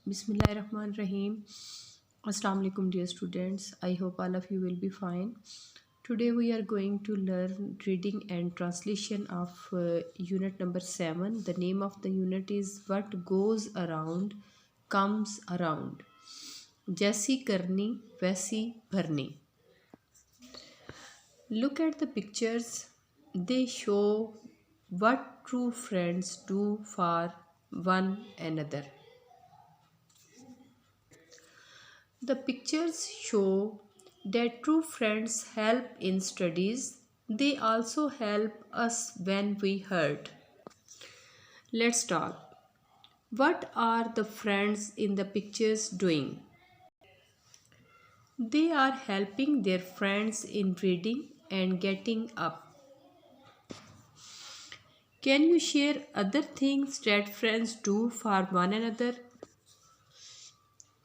Bismillahirrahmanirrahim. Assalamu alaikum, dear students. I hope all of you will be fine. Today we are going to learn reading and translation of unit number 7. The name of the unit is What Goes Around Comes Around. जैसी करनी वैसी भरनी. Look at the pictures. They show what true friends do for one another. The pictures show that true friends help in studies. They also help us when we hurt. Let's talk. What are the friends in the pictures doing? They are helping their friends in reading and getting up. Can you share other things that friends do for one another?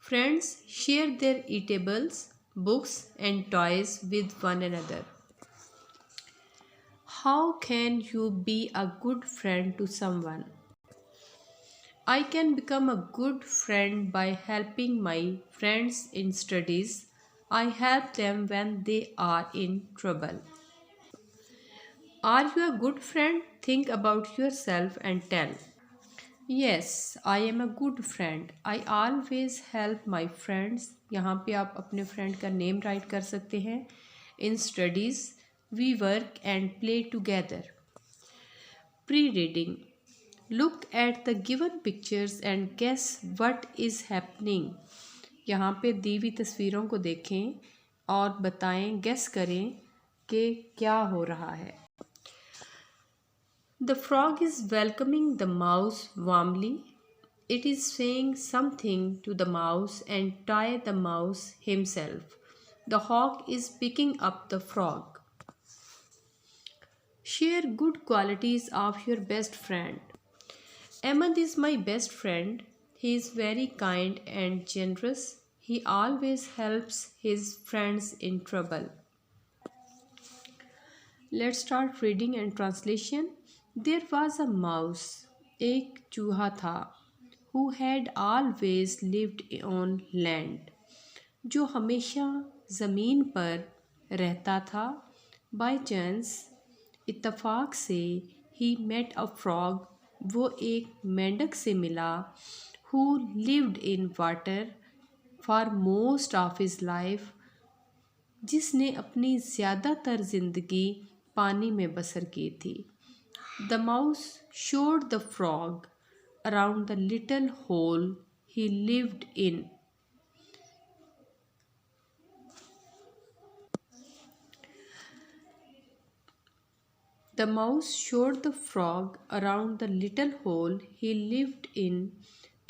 Friends share their eatables, books, and toys with one another. How can you be a good friend to someone? I can become a good friend by helping my friends in studies. I help them when they are in trouble. Are you a good friend? Think about yourself and tell. Yes, I am a good friend. I always help my friends. यहाँ पे आप अपने friend का name right कर सकते हैं. In studies, we work and play together. Pre-reading. Look at the given pictures and guess what is happening. यहाँ पे दी हुई तस्वीरों को देखें और बताएं, गेस करें कि क्या हो रहा है. The frog is welcoming the mouse warmly. It is saying something to the mouse and tie the mouse himself. The hawk is picking up the frog. Share good qualities of your best friend. Ahmed is my best friend. He is very kind and generous. He always helps his friends in trouble. Let's start reading and translation. There was a mouse, एक चूहा था, who had always lived on land, जो हमेशा ज़मीन पर रहता था. By chance, इत्तफाक से, he met a frog, वो एक मेंढक से मिला, who lived in water for most of his life, जिसने अपनी ज़्यादातर ज़िंदगी पानी में बसर की थी. The mouse showed the frog around the little hole he lived in. The mouse showed the frog around the little hole he lived in.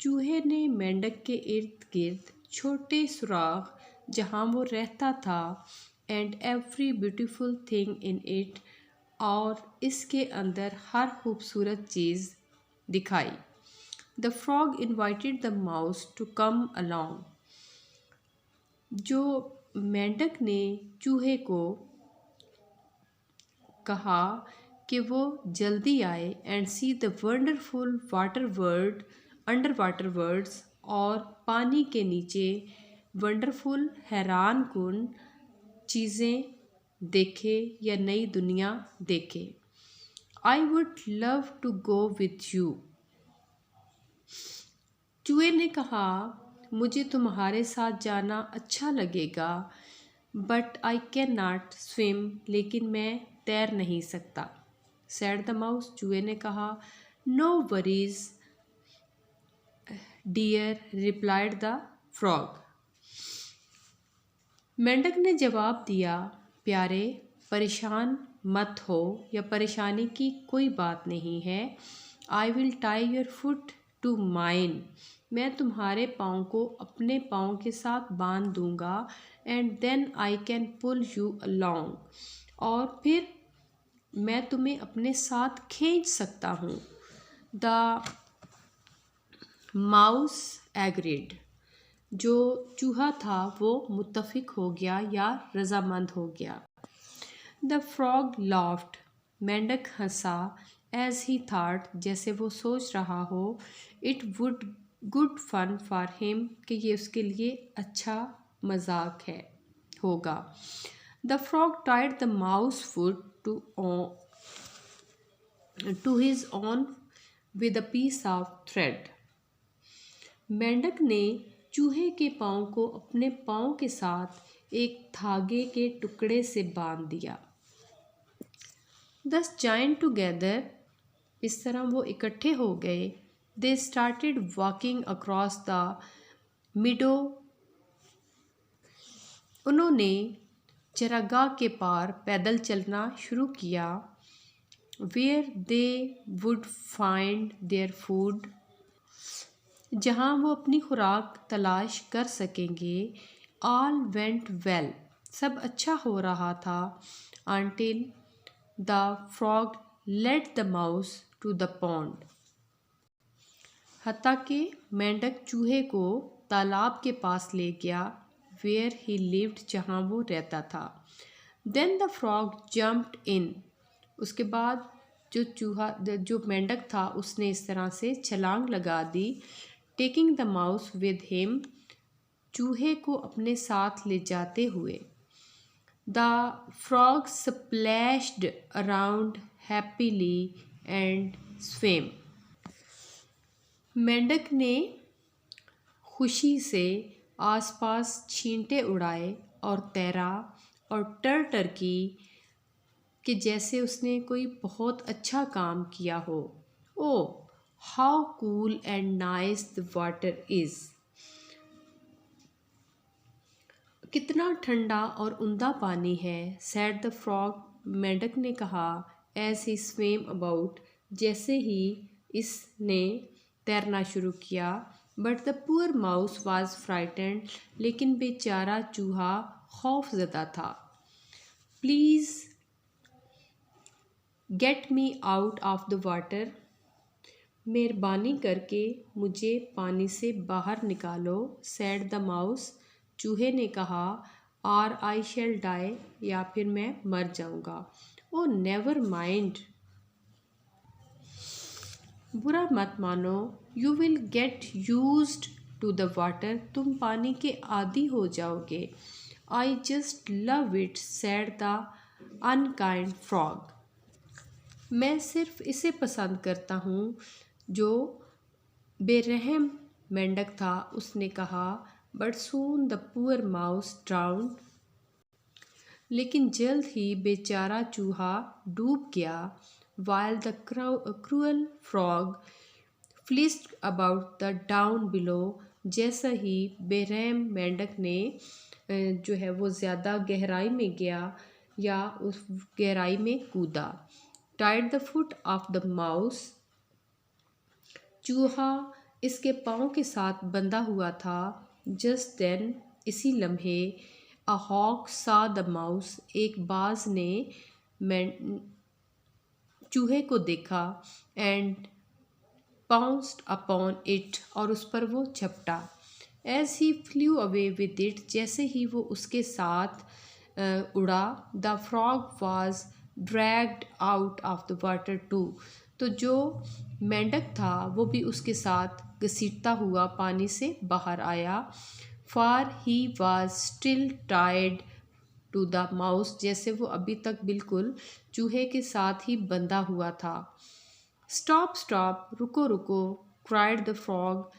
चूहे ने मेंढक के इर्द गिर्द छोटे सुराख जहाँ वो रहता था, and every beautiful thing in it, और इसके अंदर हर खूबसूरत चीज़ दिखाई. The frog invited the mouse to come along. जो मेंढक ने चूहे को कहा कि वो जल्दी आए and see the wonderful water world, underwater worlds, और पानी के नीचे wonderful हैरान कुन चीज़ें देखे या नई दुनिया देखे. I would love to go with you. चूहे ने कहा, मुझे तुम्हारे साथ जाना अच्छा लगेगा, but I can not swim, लेकिन मैं तैर नहीं सकता. Said the mouse, चूहे ने कहा. No worries, dear, replied the frog. मेंढक ने जवाब दिया, प्यारे, परेशान मत हो या परेशानी की कोई बात नहीं है. I will tie your foot to mine. मैं तुम्हारे पाँव को अपने पाँव के साथ बांध दूंगा. And then I can pull you along. और फिर मैं तुम्हें अपने साथ खींच सकता हूँ. The mouse agreed. जो चूहा था वो मुत्तफिक हो गया या रजामंद हो गया. The frog laughed. मेंढक हंसा. एज ही थॉट, जैसे वो सोच रहा हो. It would good fun for him, कि ये उसके लिए अच्छा मजाक है होगा। The frog tied the mouse foot to his own with a piece of thread. मेंढक ने चूहे के पाँव को अपने पाँव के साथ एक धागे के टुकड़े से बांध दिया। दस जॉइंड टुगेदर, इस तरह वो इकट्ठे हो गए। They started walking across the meadow, उन्होंने चरागाह के पार पैदल चलना शुरू किया। Where they would find their food, जहाँ वो अपनी खुराक तलाश कर सकेंगे। ऑल वेंट वेल, सब अच्छा हो रहा था। Until the frog led the mouse to the pond, हत्ता कि मेंढक चूहे को तालाब के पास ले गया। वेयर ही लिव्ड, जहाँ वो रहता था। देन द फ्रॉग जम्प्ड इन, उसके बाद जो मेंढक था उसने इस तरह से छलांग लगा दी। Taking the mouse with him, चूहे को अपने साथ ले जाते हुए। The frog splashed around happily and swim, मेंढक ने खुशी से आसपास छींटे उड़ाए और तैरा और टर की कि जैसे उसने कोई बहुत अच्छा काम किया हो। Oh how cool and nice the water is, कितना ठंडा और उम्दा पानी है। सैड द फ्रॉग, मेंढक ने कहा। एज ही स्विम अबाउट, जैसे ही इसने तैरना शुरू किया। But the poor mouse was frightened, लेकिन बेचारा चूहा खौफजदा था। Please get me out of the water, मेहरबानी करके मुझे पानी से बाहर निकालो। सैड द माउस, चूहे ने कहा। आर आई शैल डाई, या फिर मैं मर जाऊंगा। ओ नेवर माइंड, बुरा मत मानो। You will get used to the water, तुम पानी के आदी हो जाओगे। I just love it, said the unkind frog, मैं सिर्फ इसे पसंद करता हूँ, जो बेरहम मेंढक था उसने कहा। But soon the poor mouse drowned, लेकिन जल्द ही बेचारा चूहा डूब गया। While the cruel frog frisked about the down below, जैसा ही बेरहम मेंढक ने जो है वो ज़्यादा गहराई में गया या उस गहराई में कूदा। Tied the foot of the mouse, चूहा इसके पाँव के साथ बंधा हुआ था। जस्ट देन, इसी लम्हे, अ हॉक सा द माउस, एक बाज ने चूहे को देखा। एंड पाउंस्ड अपॉन इट, और उस पर वो झपटा। As he flew away with it, जैसे ही वो उसके साथ उड़ा। The frog was dragged out of the water too, तो जो मेंढक था वो भी उसके साथ घसीटता हुआ पानी से बाहर आया। For he was still tied to the mouse, जैसे वो अभी तक बिल्कुल चूहे के साथ ही बंधा हुआ था। स्टॉप स्टॉप, रुको रुको, क्राइड द फ्रॉग,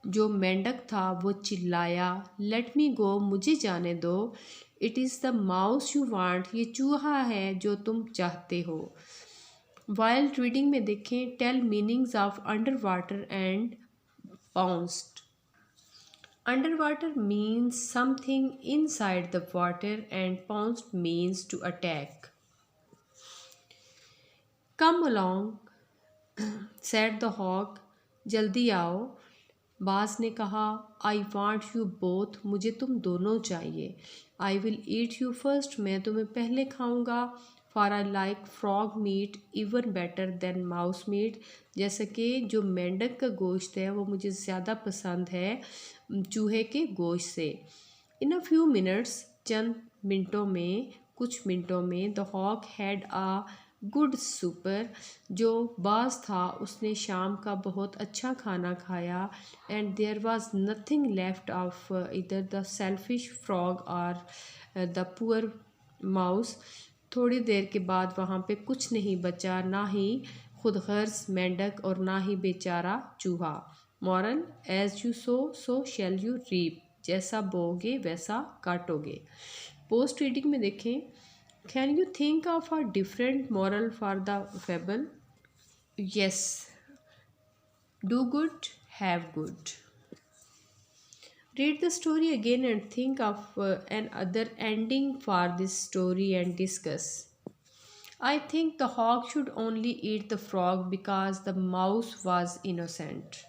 जो मेंढक था वो चिल्लाया। लेट मी गो, मुझे जाने दो। It is the mouse you want, ये चूहा है जो तुम चाहते हो। वाइल्ड रीडिंग में देखें, tell meanings of under water and pounced. Under water means something inside the water and pounced means to attack. Come along, said the hawk, जल्दी आओ, बाज ने कहा। आई वांट यू बोथ, मुझे तुम दोनों चाहिए। I will eat you first, मैं तुम्हें पहले खाऊंगा। For I like frog meat even better than mouse meat, जैसे कि जो मेंढक का गोश्त है वो मुझे ज़्यादा पसंद है चूहे के गोश्त से। इन अ फ्यू मिनट्स, चंद मिनटों में, कुछ मिनटों में, the hawk had a good supper. जो बाज था उसने शाम का बहुत अच्छा खाना खाया। And there was nothing left of either the selfish frog और द पुअर माउस। थोड़ी देर के बाद वहाँ पे कुछ नहीं बचा, ना ही खुदगर्ज मेंढक और ना ही बेचारा चूहा। Moral, as you sow shall you reap. जैसा बोओगे वैसा काटोगे। पोस्ट रीडिंग में देखें, can you think of a different moral for the fable? Yes, do good, have good. Read the story again and think of an other ending for this story and discuss. I think the hawk should only eat the frog because the mouse was innocent.